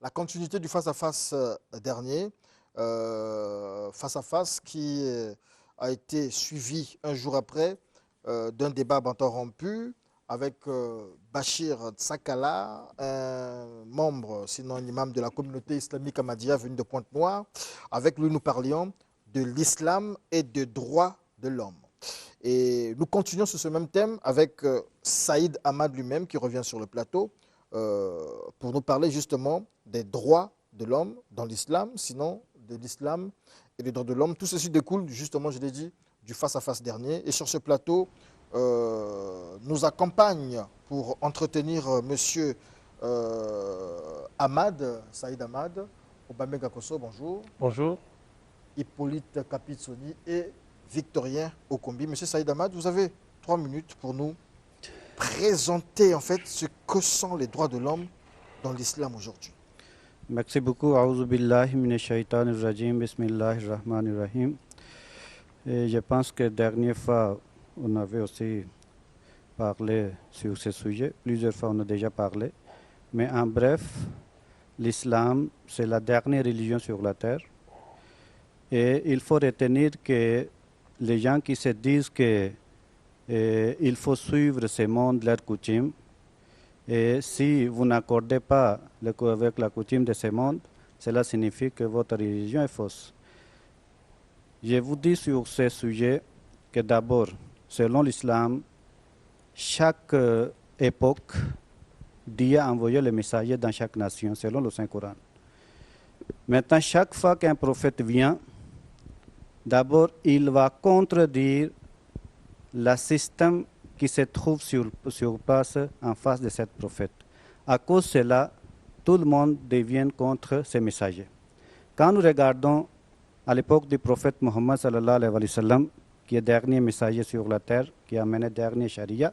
la continuité du face-à-face dernier, face-à-face qui a été suivi un jour après d'un débat interrompu avec Bachir Tsakala, un membre, sinon un imam de la communauté islamique ahmadiyya venu de Pointe-Noire. Avec lui, nous parlions de l'islam et des droits de l'homme. Et nous continuons sur ce même thème avec Saïd Ahmad lui-même qui revient sur le plateau pour nous parler justement des droits de l'homme dans l'islam, sinon de l'islam et des droits de l'homme. Tout ceci découle justement, je l'ai dit, du face-à-face dernier. Et sur ce plateau, nous accompagne pour entretenir monsieur Ahmad, Saïd Ahmad, Obame Gakoso, bonjour. Bonjour. Hippolyte Kapitsoni et Victorien Okombi. Monsieur Saïd Ahmad, vous avez 3 minutes pour nous présenter en fait ce que sont les droits de l'homme dans l'islam aujourd'hui. Merci beaucoup. A'oudhu billahi minash shaitanir rajim. Bismillahir rahmanir rahim. Et je pense que la dernière fois, on avait aussi parlé sur ce sujet. Plusieurs fois, on a déjà parlé. Mais en bref, l'islam, c'est la dernière religion sur la terre. Et il faut retenir que les gens qui se disent que il faut suivre ce monde, leurs coutumes, et si vous n'accordez pas avec la coutume de ce monde, cela signifie que votre religion est fausse. Je vous dis sur ce sujet que d'abord, selon l'islam, chaque époque, Dieu a envoyé le messager dans chaque nation, selon le Saint-Coran. Maintenant, chaque fois qu'un prophète vient, d'abord, il va contredire le système qui se trouve sur place en face de cette prophète. À cause de cela, tout le monde devient contre ces messagers. Quand nous regardons à l'époque du prophète Mohammed sallallahu alayhi wa sallam, qui est le dernier messager sur la terre, qui a amené le dernier charia,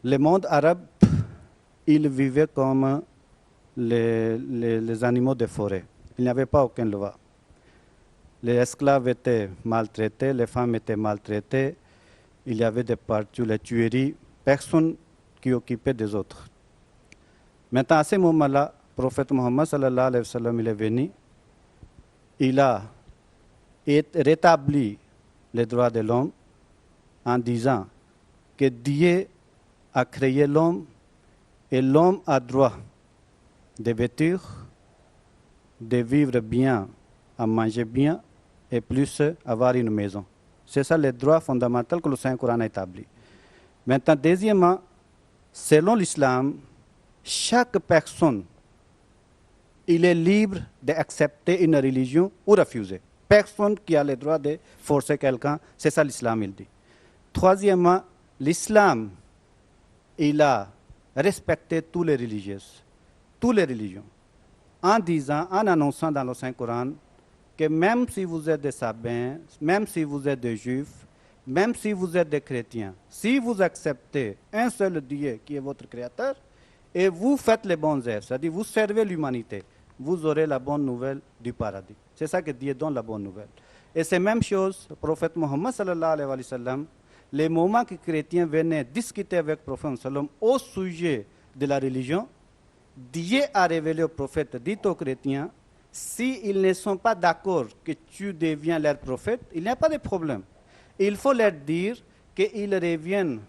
le monde arabe, il vivait comme les animaux de forêt. Il n'y avait pas aucune loi. Les esclaves étaient maltraités, les femmes étaient maltraitées, il y avait des parties, les tueries, personne qui occupait des autres. Maintenant, à ce moment-là, le prophète Mohammed sallallahu alayhi wa sallam, il est venu, il a rétabli les droits de l'homme en disant que Dieu a créé l'homme et l'homme a droit de vêtir, de vivre bien, à manger bien et plus avoir une maison. C'est ça le droit fondamental que le Saint-Coran a établi. Maintenant, deuxièmement, selon l'islam, chaque personne, il est libre d'accepter une religion ou refuser. Personne qui a le droit de forcer quelqu'un, c'est ça l'islam, il dit. Troisièmement, l'islam, il a respecté toutes les religieuses, toutes les religions, en disant, en annonçant dans le Saint-Coran, que même si vous êtes des sabbins, même si vous êtes des juifs, même si vous êtes des chrétiens, si vous acceptez un seul Dieu qui est votre créateur, et vous faites les bonnes œuvres, c'est-à-dire vous servez l'humanité, vous aurez la bonne nouvelle du paradis. C'est ça que Dieu donne la bonne nouvelle. Et c'est la même chose, le prophète Mohammed sallallahu alayhi wa sallam, les moments que les chrétiens venaient discuter avec le prophète sallam au sujet de la religion, Dieu a révélé au prophète, dit aux chrétiens, s'ils ne sont pas d'accord que tu deviens leur prophète, il n'y a pas de problème. Il faut leur dire qu'ils reviennent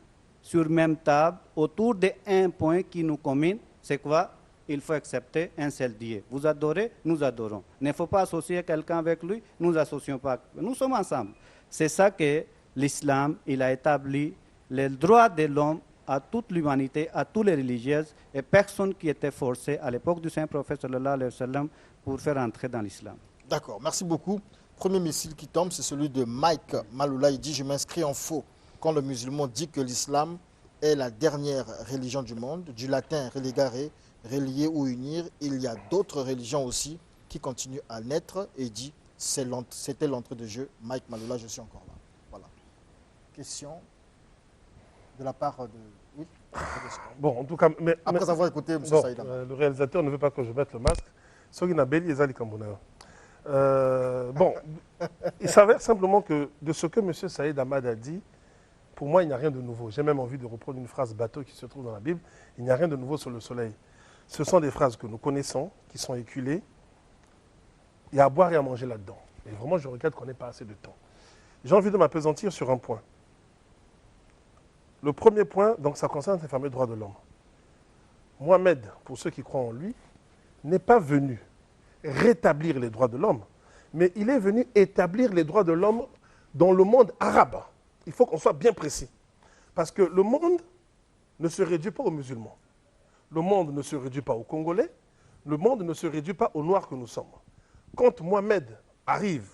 sur la même table autour d'un point qui nous commune. C'est quoi? Il faut accepter un seul Dieu. Vous adorez, nous adorons. Il ne faut pas associer quelqu'un avec lui, nous n'associons pas. Nous sommes ensemble. C'est ça que l'islam, il a établi les droits de l'homme à toute l'humanité, à toutes les religieuses, et personne qui était forcé à l'époque du Saint-Prophète sallallahu alayhi wa sallam pour faire entrer dans l'islam. D'accord, merci beaucoup. Premier missile qui tombe, c'est celui de Mike Maloula. Il dit, je m'inscris en faux quand le musulman dit que l'islam est la dernière religion du monde. Du latin relegare, relier ou unir. Il y a d'autres religions aussi qui continuent à naître et dit, c'était l'entrée de jeu. Mike Maloula, je suis encore là. Voilà. Question de la part de... Oui. Bon, en tout cas, après avoir écouté M. bon, Saïd Ahmad. le réalisateur ne veut pas que je mette le masque. Bon, il s'avère simplement que de ce que M. Saïd Ahmad a dit, pour moi, il n'y a rien de nouveau. J'ai même envie de reprendre une phrase bateau qui se trouve dans la Bible. Il n'y a rien de nouveau sur le soleil. Ce sont des phrases que nous connaissons, qui sont éculées. Il y a à boire et à manger là-dedans. Et vraiment, je regrette qu'on n'ait pas assez de temps. J'ai envie de m'appesantir sur un point. Le premier point, donc, ça concerne les fameux droits de l'homme. Mohamed, pour ceux qui croient en lui, n'est pas venu rétablir les droits de l'homme, mais il est venu établir les droits de l'homme dans le monde arabe. Il faut qu'on soit bien précis. Parce que le monde ne se réduit pas aux musulmans. Le monde ne se réduit pas aux Congolais. Le monde ne se réduit pas aux Noirs que nous sommes. Quand Mohamed arrive,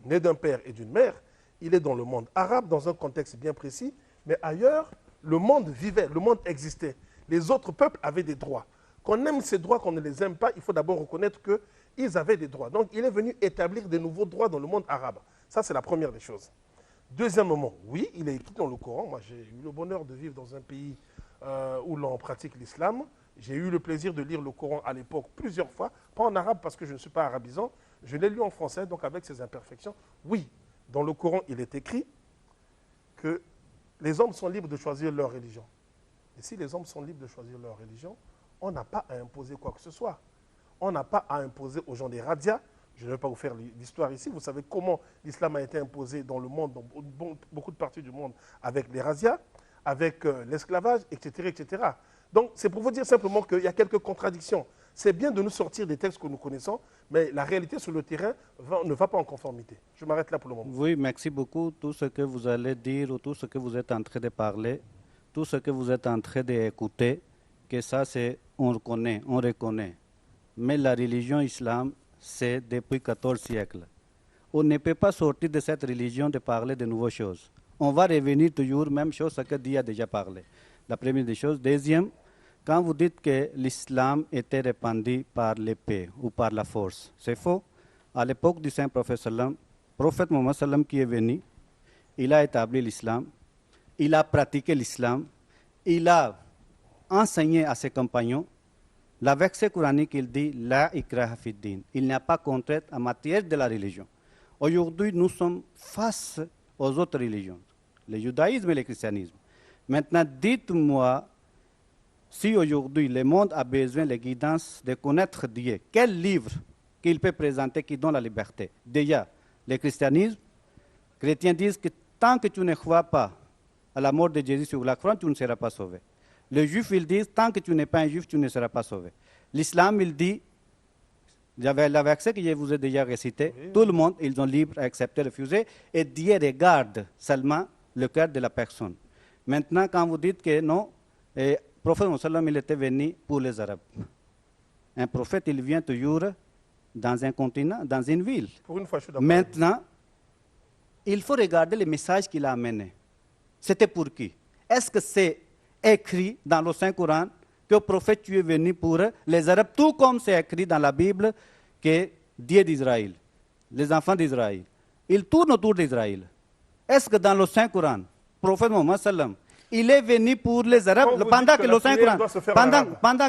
né d'un père et d'une mère, il est dans le monde arabe, dans un contexte bien précis, mais ailleurs, le monde vivait, le monde existait. Les autres peuples avaient des droits. Qu'on aime ces droits, qu'on ne les aime pas, il faut d'abord reconnaître qu'ils avaient des droits. Donc, il est venu établir de nouveaux droits dans le monde arabe. Ça, c'est la première des choses. Deuxièmement, oui, il est écrit dans le Coran. Moi, j'ai eu le bonheur de vivre dans un pays où l'on pratique l'islam. J'ai eu le plaisir de lire le Coran à l'époque plusieurs fois, pas en arabe parce que je ne suis pas arabisant, je l'ai lu en français, donc avec ses imperfections. Oui, dans le Coran, il est écrit que les hommes sont libres de choisir leur religion. Et si les hommes sont libres de choisir leur religion, on n'a pas à imposer quoi que ce soit. On n'a pas à imposer aux gens des razzias. Je ne vais pas vous faire l'histoire ici. Vous savez comment l'islam a été imposé dans le monde, dans beaucoup de parties du monde, avec les razzias, avec l'esclavage, etc., etc. Donc, c'est pour vous dire simplement qu'il y a quelques contradictions. C'est bien de nous sortir des textes que nous connaissons, mais la réalité sur le terrain ne va pas en conformité. Je m'arrête là pour le moment. Oui, merci beaucoup. Tout ce que vous allez dire ou tout ce que vous êtes en train de parler, tout ce que vous êtes en train d'écouter, que ça, c'est, on reconnaît. Mais la religion islam, c'est depuis 14 siècles. On ne peut pas sortir de cette religion de parler de nouvelles choses. On va revenir toujours même chose ce que Dieu a déjà parlé. La première des choses. Deuxième, quand vous dites que l'islam était répandu par l'épée ou par la force, c'est faux. À l'époque du Saint Prophète Sallam, Prophète Mohammed Sallam qui est venu, il a établi l'islam, il a pratiqué l'islam, il a enseigné à ses compagnons. La verset coranique, il dit « La ikraha fid din ». Il n'y a pas contrainte en matière de la religion. Aujourd'hui, nous sommes face aux autres religions, le judaïsme et le christianisme. Maintenant, dites-moi, si aujourd'hui le monde a besoin de guidance, de connaître Dieu, quel livre qu'il peut présenter qui donne la liberté? Déjà, le christianisme, les chrétiens disent que tant que tu ne crois pas à la mort de Jésus sur la croix, tu ne seras pas sauvé. Les juifs, ils disent, tant que tu n'es pas un juif, tu ne seras pas sauvé. L'islam, il dit, j'avais la verset que je vous ai déjà récité, oui. Tout le monde, ils sont libres à accepter, refuser, et Dieu regarde seulement le cœur de la personne. Maintenant, quand vous dites que non, le prophète Mohammed, il était venu pour les Arabes. Un prophète, il vient toujours dans un continent, dans une ville. Pour une fois, je suis d'accord. Maintenant, il faut regarder le message qu'il a amené. C'était pour qui? Est-ce que c'est écrit dans le Saint-Coran que le prophète tu es venu pour les Arabes, tout comme c'est écrit dans la Bible que Dieu d'Israël, les enfants d'Israël, ils tournent autour d'Israël. Est-ce que dans le Saint-Coran, le prophète Mohammed sallam, il est venu pour les Arabes pendant que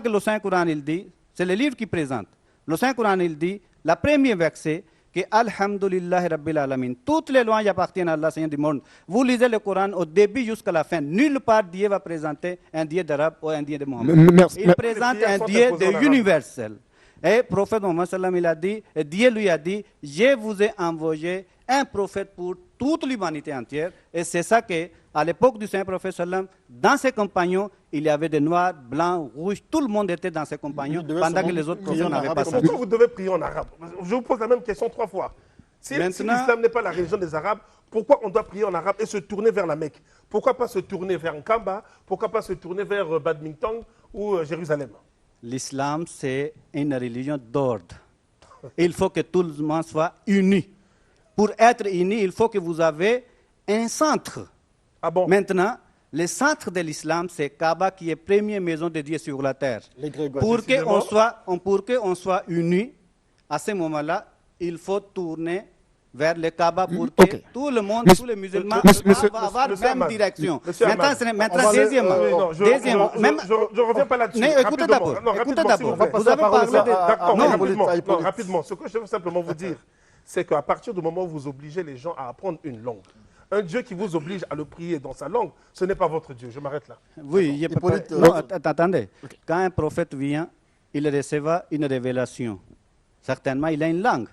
le Saint-Coran, il dit, c'est le livre qui présente, le Saint-Coran, il dit, la première verset, que Alhamdulillah Rabbil Alamin, toutes les lois appartiennent à Allah, Seigneur du monde. Vous lisez le Coran au début jusqu'à la fin. Nulle part Dieu va présenter un Dieu d'Arabe ou un Dieu de Mohammed. Il présente un Dieu de universel. Et le prophète Mohammed sallam, il a dit, et Dieu lui a dit, je vous ai envoyé un prophète pour toute l'humanité entière. Et c'est ça que, à l'époque du Saint Prophète sallam, dans ses compagnons, il y avait des noirs, blancs, rouges, tout le monde était dans ses compagnons pendant que les autres prophètes n'avaient pas ça. Pourquoi vous devez prier en arabe? Je vous pose la même question 3 fois. Si l'islam n'est pas la religion des Arabes, pourquoi on doit prier en arabe et se tourner vers la Mecque? Pourquoi pas se tourner vers Nkamba? Pourquoi pas se tourner vers Badminton ou Jérusalem? L'islam, c'est une religion d'ordre. Il faut que tout le monde soit uni. Pour être uni, il faut que vous avez un centre. Ah bon? Maintenant, le centre de l'islam, c'est Kaaba qui est la première maison de Dieu sur la terre. Pour qu'on soit unis, à ce moment-là, il faut tourner vers le Kaaba pour que tout le monde, tous les musulmans, va avoir la même direction. Maintenant, deuxièmement, je ne reviens pas là-dessus. Écoutez d'abord. Vous avez parlé de... Rapidement. Ce que je veux simplement vous dire, c'est qu'à partir du moment où vous obligez les gens à apprendre une langue, un Dieu qui vous oblige à le prier dans sa langue, ce n'est pas votre Dieu. Je m'arrête là. Oui, attendez. Quand un prophète vient, il recevra une révélation. Certainement, il a une langue.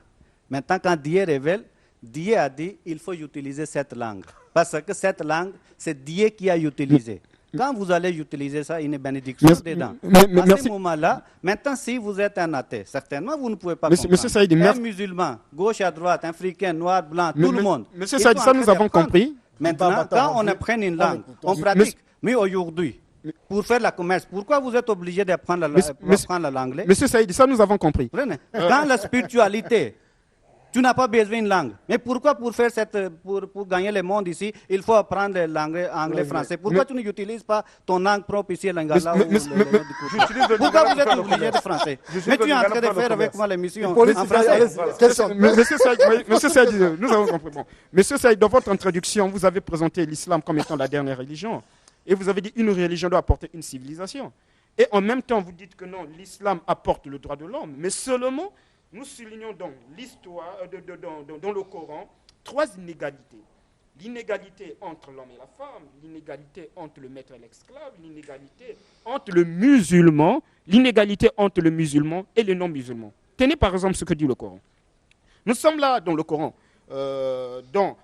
Maintenant, quand Dieu révèle, Dieu a dit il faut utiliser cette langue. Parce que cette langue, c'est Dieu qui a utilisé. Quand vous allez utiliser ça, une bénédiction dedans. À ce moment-là, maintenant, si vous êtes un athée, certainement, vous ne pouvez pas comprendre. Monsieur Saïd, un musulman, gauche à droite, africain, noir, blanc, tout le monde. Monsieur Saïd, ça nous avons compris. Maintenant, quand on apprend une langue, on pratique. Mais aujourd'hui, pour faire la commerce, pourquoi vous êtes obligé d'apprendre l'anglais? Monsieur Saïd, ça nous avons compris. Dans la spiritualité, tu n'as pas besoin d'une langue. Mais pourquoi pour gagner le monde ici, il faut apprendre l'anglais, anglais, français? Pourquoi tu n'utilises pas ton langue propre ici, l'Angala Pourquoi vous êtes obligé de français? Mais tu es en train de faire avec moi l'émission en français. Monsieur Saïd, nous avons compris. Bon. Monsieur Saïd, dans votre introduction, vous avez présenté l'islam comme étant la dernière religion. Et vous avez dit qu'une religion doit apporter une civilisation. Et en même temps, vous dites que non, l'islam apporte le droit de l'homme. Mais seulement, nous soulignons dans l'histoire, dans le Coran, 3 inégalités. L'inégalité entre l'homme et la femme, l'inégalité entre le maître et l'esclave, l'inégalité entre le musulman, l'inégalité entre le musulman et le non-musulman. Tenez par exemple ce que dit le Coran. Nous sommes là dans le Coran, dans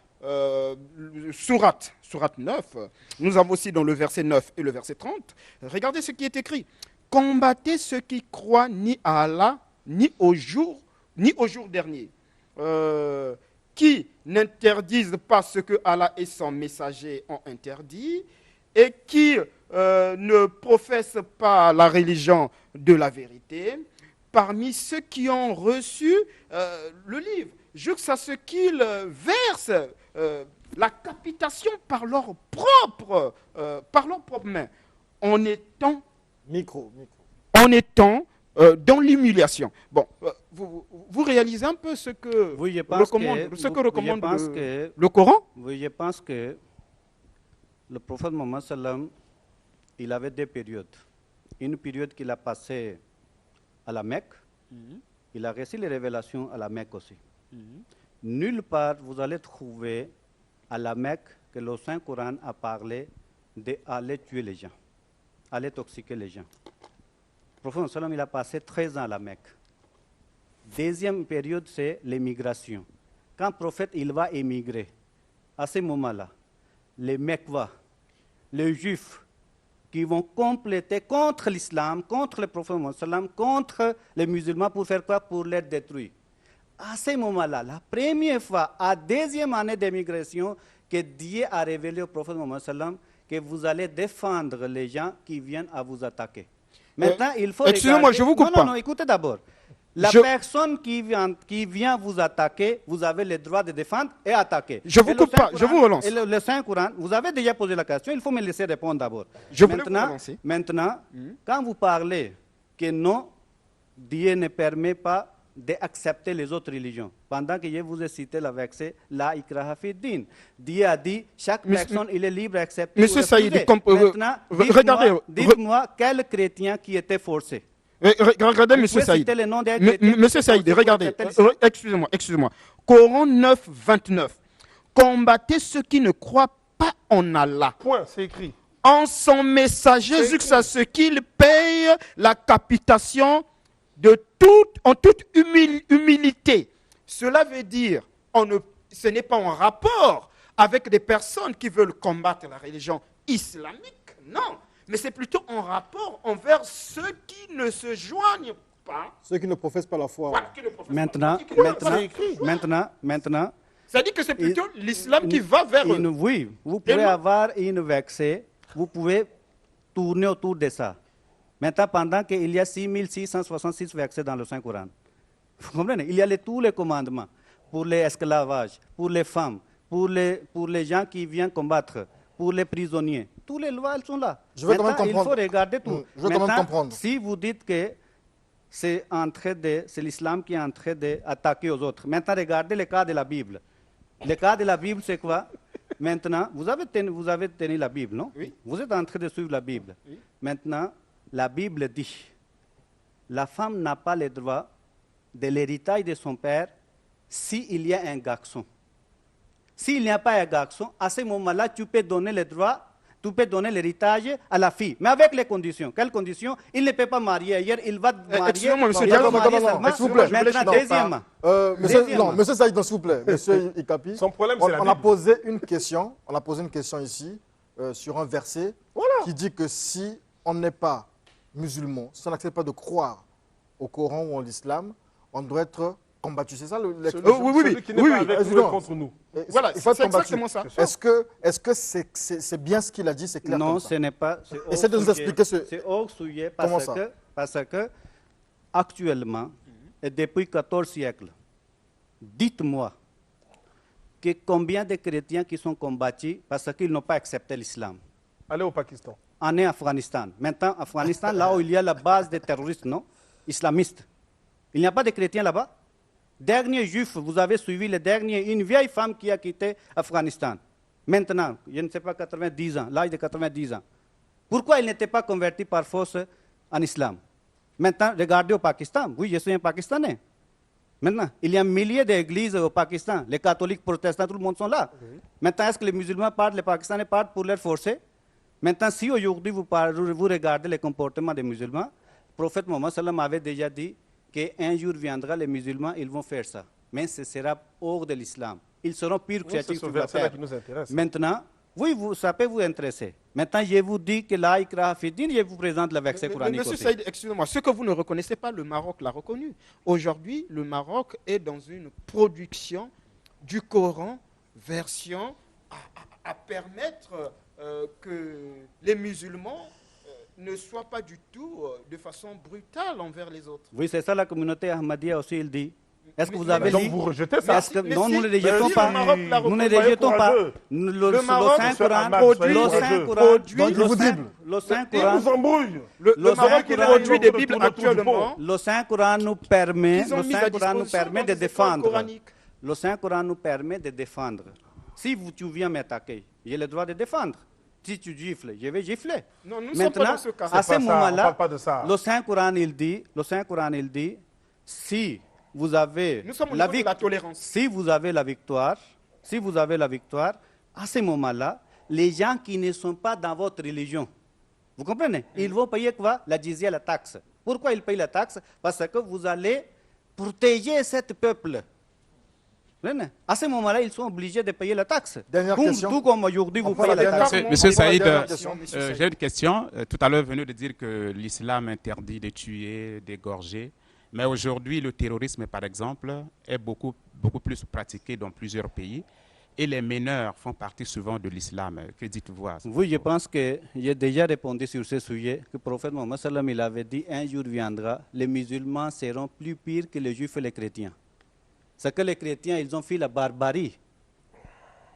Sourate 9, nous avons aussi dans le verset 9 et le verset 30. Regardez ce qui est écrit. Combattez ceux qui croient ni à Allah, ni au jour dernier, qui n'interdisent pas ce que Allah et son messager ont interdit, et qui ne professent pas la religion de la vérité, parmi ceux qui ont reçu le livre, jusqu'à ce qu'ils versent la capitation par leurs propres mains, en étant dans l'humiliation. Bon, vous réalisez un peu ce que recommande le Coran? Oui, je pense que le prophète Mohammed sallam, il avait 2 périodes. Une période qu'il a passée à la Mecque. Il a reçu les révélations à la Mecque aussi. Nulle part vous allez trouver à la Mecque que le Saint-Coran a parlé d'aller tuer les gens, aller toxiquer les gens. Le prophète sallam, il a passé 13 ans à la Mecque. Deuxième période, c'est l'émigration. Quand le prophète il va émigrer, à ce moment-là, les Mecquois, les Juifs, qui vont compléter contre l'islam, contre le prophète Mohammed sallam, contre les musulmans, pour faire quoi? Pour les détruire. À ce moment-là, la première fois, à 2e année d'émigration, que Dieu a révélé au prophète Mohammed sallam que vous allez défendre les gens qui viennent à vous attaquer. Maintenant, il faut excusez-moi, je vous coupe pas. Non, écoutez d'abord. La personne qui vient vous attaquer, vous avez le droit de défendre et attaquer. Je vous coupe pas, je vous relance. Et le Saint-Coran, vous avez déjà posé la question, il faut me laisser répondre d'abord. Maintenant, quand vous parlez que non, Dieu ne permet pas d'accepter les autres religions. Pendant que je vous ai cité le verset La ikraha fi din. Dieu a dit chaque personne il est libre d'accepter. Monsieur Saïd, maintenant, dites-moi quel chrétien qui était forcé. Regardez, Monsieur Saïd. Monsieur Saïd, regardez. Excusez-moi. Coran 9, 29. Combattez ceux qui ne croient pas en Allah. Point, c'est écrit. En son messager, jusqu'à ce qu'ils payent la capitation en toute humilité. Cela veut dire, ce n'est pas en rapport avec des personnes qui veulent combattre la religion islamique, non. Mais c'est plutôt en rapport envers ceux qui ne se joignent pas. Ceux qui ne professent pas la foi. Maintenant. Ça dit que c'est plutôt l'islam qui va vers eux. Oui, vous pouvez avoir une verset, vous pouvez tourner autour de ça. Maintenant, pendant qu'il y a 6666 versets dans le Saint-Coran, vous comprenez? Il y a tous les commandements pour l'esclavage, pour les femmes, pour les gens qui viennent combattre, pour les prisonniers. Toutes les lois, elles sont là. Je veux quand même comprendre. Il faut regarder tout. Je veux quand même comprendre. Si vous dites que c'est l'islam qui est en train d'attaquer aux autres, maintenant regardez le cas de la Bible. Le cas de la Bible, c'est quoi? Maintenant, vous avez tenu la Bible, non? Oui. Vous êtes en train de suivre la Bible. Oui. Maintenant, la Bible dit, la femme n'a pas le droit de l'héritage de son père s'il y a un garçon. S'il n'y a pas un garçon, à ce moment-là, tu peux donner le droit tu peux donner l'héritage à la fille, mais avec les conditions. Quelles conditions? Il ne peut pas marier ailleurs, il va marier. Excusez-moi, monsieur il va Diallo, marier non, seulement. s'il vous plaît. Maintenant, deuxièmement. Monsieur Saïd, s'il vous plaît, monsieur Ikapi. Son problème, on, c'est la on a Bible. posé une question. On a posé une question ici sur un verset qui dit que si on n'est pas musulman, si on n'accepte pas de croire au Coran ou en l'islam, on doit être combattu. C'est ça Celui qui n'est pas avec nous est évidemment. contre nous. Voilà, Il faut être c'est combattu. exactement ça. Est-ce que c'est bien ce qu'il a dit? C'est clair Non, comme ça. ce n'est pas. Essayez de nous expliquer ce. C'est hors sujet Comment ça? parce que actuellement, et depuis 14 siècles, dites-moi que combien de chrétiens qui sont combattus parce qu'ils n'ont pas accepté l'islam. Allez au Pakistan. En Afghanistan. Maintenant, Afghanistan, là où il y a la base des terroristes, non? Islamistes. Il n'y a pas de chrétiens là-bas. Dernier juif, vous avez suivi le dernier, une vieille femme qui a quitté Afghanistan. Maintenant, je ne sais pas, 90 ans, l'âge de 90 ans. Pourquoi il n'était pas converti par force en islam? Maintenant, regardez au Pakistan. Oui, je suis un Pakistanais. Maintenant, il y a milliers d'églises au Pakistan. Les catholiques, protestants, tout le monde sont là. Oui. Maintenant, est-ce que les musulmans partent, les Pakistanais partent pour les forcer? Maintenant, si aujourd'hui vous regardez le comportement des musulmans, le prophète Mohammed sallam avait déjà dit qu'un jour viendra, les musulmans, ils vont faire ça. Mais ce sera hors de l'islam. Ils seront pires que C'est ce verset-là qui nous intéresse. Maintenant, oui, ça peut vous intéresser. Maintenant, je vous dis que la ikraha fi din, je vous présente le verset coranique. Monsieur Saïd, excusez-moi, ce que vous ne reconnaissez pas, le Maroc l'a reconnu. Aujourd'hui, le Maroc est dans une production du Coran, version à permettre que les musulmans ne soient pas du tout de façon brutale envers les autres. Oui, c'est ça la communauté Ahmadiyya aussi, il dit. Est-ce que vous avez donc lu? vous rejetez ça? Non, nous ne les rejetons pas. Nous ne les rejetons pas. Le Saint-Coran produit le Saint-Coran. vous embrouille. Le Maroc il produit des Bibles actuellement. Le Saint-Coran nous permet de défendre. Le Saint-Coran nous permet de défendre. Si tu viens m'attaquer, j'ai le droit de défendre. Si tu gifles, je vais gifler. Non, nous ne sommes pas dans ce cas. À ce moment-là, le Saint-Coran il dit, si vous avez la tolérance. Si vous avez la victoire, à ce moment-là, les gens qui ne sont pas dans votre religion, vous comprenez? Ils vont payer quoi? La jizya, la taxe. Pourquoi ils payent la taxe? Parce que vous allez protéger ce peuple. À ce moment-là, ils sont obligés de payer la taxe. Dernière question. Tout comme aujourd'hui, vous payez la taxe. Monsieur Saïd, j'ai une question. Tout à l'heure, vous venez de dire que l'islam interdit de tuer, d'égorger. Mais aujourd'hui, le terrorisme, par exemple, est beaucoup plus pratiqué dans plusieurs pays. Et les meneurs font partie souvent de l'islam. Que dites-vous? Oui, je pense que j'ai déjà répondu sur ce sujet. Que le prophète Mohammed sallam, il avait dit, un jour viendra, les musulmans seront plus pires que les juifs et les chrétiens. C'est que les chrétiens, ils ont fait la barbarie.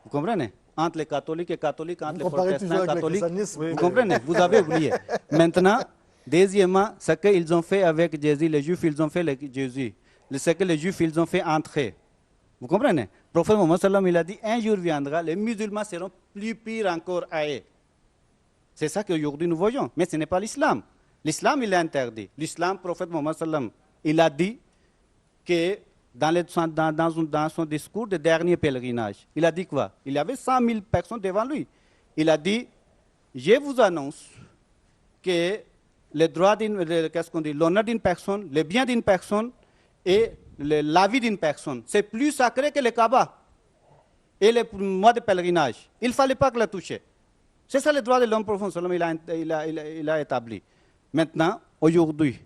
Vous comprenez? Entre les catholiques et catholiques, entre les protestants et catholiques. Vous comprenez? Vous avez oublié. Maintenant, deuxièmement, ce qu'ils ont fait avec Jésus, les juifs, ils ont fait avec Jésus. Ce que les juifs, ils ont fait entre eux. Vous comprenez? Le prophète Mohammed sallam, il a dit, un jour viendra, les musulmans seront plus pires encore à eux. C'est ça qu'aujourd'hui nous voyons. Mais ce n'est pas l'islam. L'islam, il est interdit. L'islam, le prophète Mohammed sallam, il a dit que dans son discours de dernier pèlerinage, il a dit quoi? Il y avait 100 000 personnes devant lui. Il a dit, je vous annonce que l'honneur d'une personne, le bien d'une personne et la vie d'une personne, c'est plus sacré que le Kaaba et le mois de pèlerinage. Il ne fallait pas que la touche. C'est ça le droit de l'homme profond, il a établi. Maintenant, aujourd'hui,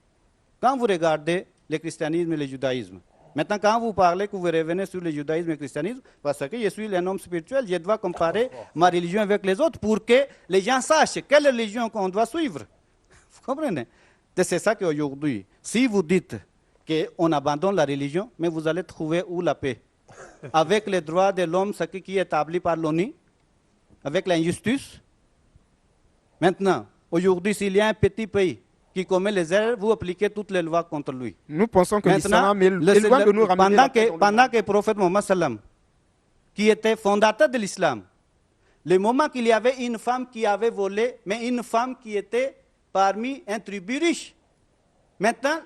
quand vous regardez le christianisme et le judaïsme, maintenant, quand vous parlez, que vous revenez sur le judaïsme et le christianisme, parce que je suis un homme spirituel, je dois comparer ma religion avec les autres pour que les gens sachent quelle religion qu'on doit suivre. Vous comprenez? C'est ça qu'aujourd'hui, si vous dites qu'on abandonne la religion, mais vous allez trouver où la paix? Avec les droits de l'homme, ce qui est établi par l'ONU, avec l'injustice. Maintenant, aujourd'hui, s'il y a un petit pays qui commet les erreurs, vous appliquez toutes les lois contre lui. Nous pensons que l'islam est loin de nous ramener pendant que le prophète Mohammed sallam, qui était fondateur de l'islam, le moment qu'il y avait une femme qui avait volé, mais une femme qui était parmi un tribu riche. Maintenant,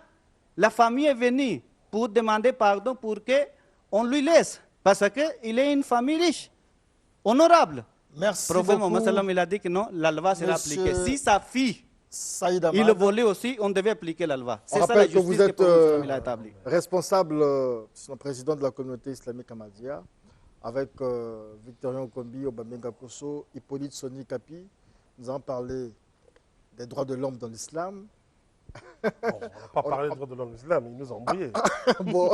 la famille est venue pour demander pardon pour qu'on lui laisse, parce qu'il est une famille riche, honorable. Merci prophète beaucoup. Mohammed sallam, il a dit que non, la loi sera Monsieur appliquée. Si sa fille, Saïd il Ahmad, volait aussi, on devait appliquer la loi. on C'est ça la rappelle que justice vous que êtes le prophète sallam, il a établie. responsable, président de la communauté islamique Ahmadiyya, avec Victorien Okombi, Obamenga Kosso, Hippolyte Soni Kapi. Nous avons parlé des droits de l'homme dans l'islam. Bon, on n'a pas parlé des droits de l'homme islam, ils nous ont embrouillés. Bon.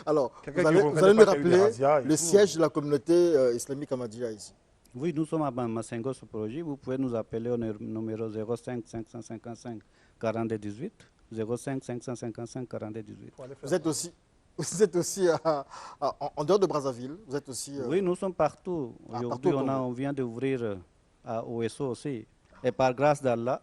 Alors, Quelqu'un vous qui allez, reconnaît vous allez pas nous qu'il y a eu des rappeler razzias et le tout. siège de la communauté islamique Ahmadiyya ici. Oui, nous sommes à Massengo ce projet. Vous pouvez nous appeler au numéro 05 555 42 18. 05 555 42 18. Vous êtes aussi en dehors de Brazzaville. Vous êtes aussi. Oui, nous sommes partout. partout Aujourd'hui, au Congo. on vient d'ouvrir à OSO aussi. Et par grâce d'Allah,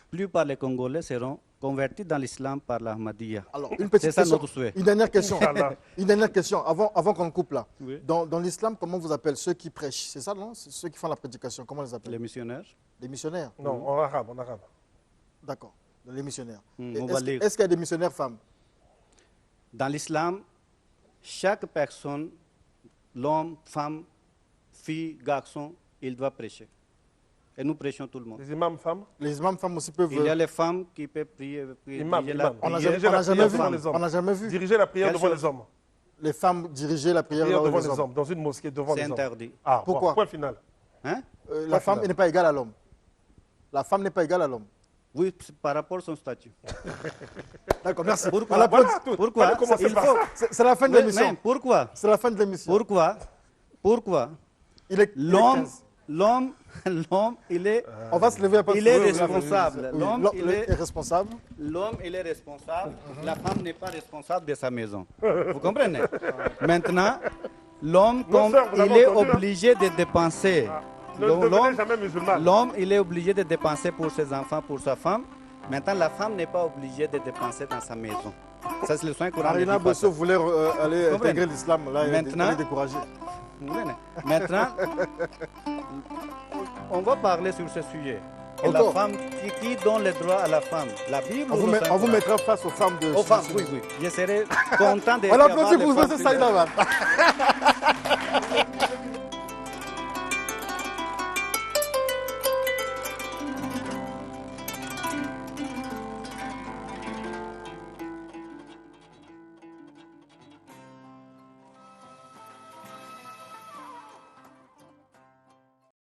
plus par les Congolais seront convertis dans l'islam par l'Ahmadiyya. Alors, une petite C'est ça question. notre souhait. Une dernière question. Inch'Allah. Une dernière question avant qu'on coupe là. Oui. Dans l'islam, comment vous appelez ceux qui prêchent? C'est ça, non? C'est ceux qui font la prédication. Comment on les appelle? Les missionnaires, Les missionnaires. Non, en arabe, en arabe. D'accord. Les missionnaires. on Et va lire. Est-ce qu'il y a des missionnaires femmes? Dans l'islam, chaque personne, l'homme, femme, fille, garçon, il doit prêcher. Et nous prêchons tout le monde. Les imams femmes. Les imams femmes aussi peuvent. Il y a les femmes qui peuvent prier. Imam, prier imam. On n'a Diriger jamais, la prière vu. devant les hommes. On n'a jamais vu Diriger la prière Quelle devant chose? les hommes. les femmes diriger la prière Prière devant devant les les hommes. hommes, dans une mosquée devant C'est les hommes. interdit. Ah, Pourquoi? bon, point final. Hein? La femme final. n'est pas égale à l'homme. La femme n'est pas égale à l'homme. Oui, c'est par rapport à son statut. D'accord, merci. Pourquoi? On applaudit. Voilà, tout. Pourquoi? Fallait commencer Il par faut. ça. C'est la fin de Mais l'émission. pourquoi? C'est la fin de l'émission. Pourquoi? Il est L'homme, 15. l'homme, il est, On va se lever après. il est Oui, oui, responsable. oui. L'homme, L'homme il est est responsable. L'homme, il est responsable. La femme n'est pas responsable de sa maison. Vous comprenez? Maintenant, l'homme, comme sœurs, vous il l'avez est entendu, hein? obligé de dépenser. Ne Donc, devenez jamais musulman. l'homme, il est obligé de dépenser pour ses enfants, pour sa femme. Maintenant, la femme n'est pas obligée de dépenser dans sa maison. Ça, c'est le soin qu'on a Marina Bosso voulait aller Comprenez. intégrer l'islam. Là, Maintenant- elle est découragée. Maintenant, on va parler sur ce sujet. Et la Encore. femme, qui donne le droit à la femme? La Bible On ou vous, le met- on vous Saint-Coran? mettra face aux femmes de. Aux femmes, oui, oui. Je serai content de On applaudit recevoir les pour femmes ce plus- Saïd Ahmad.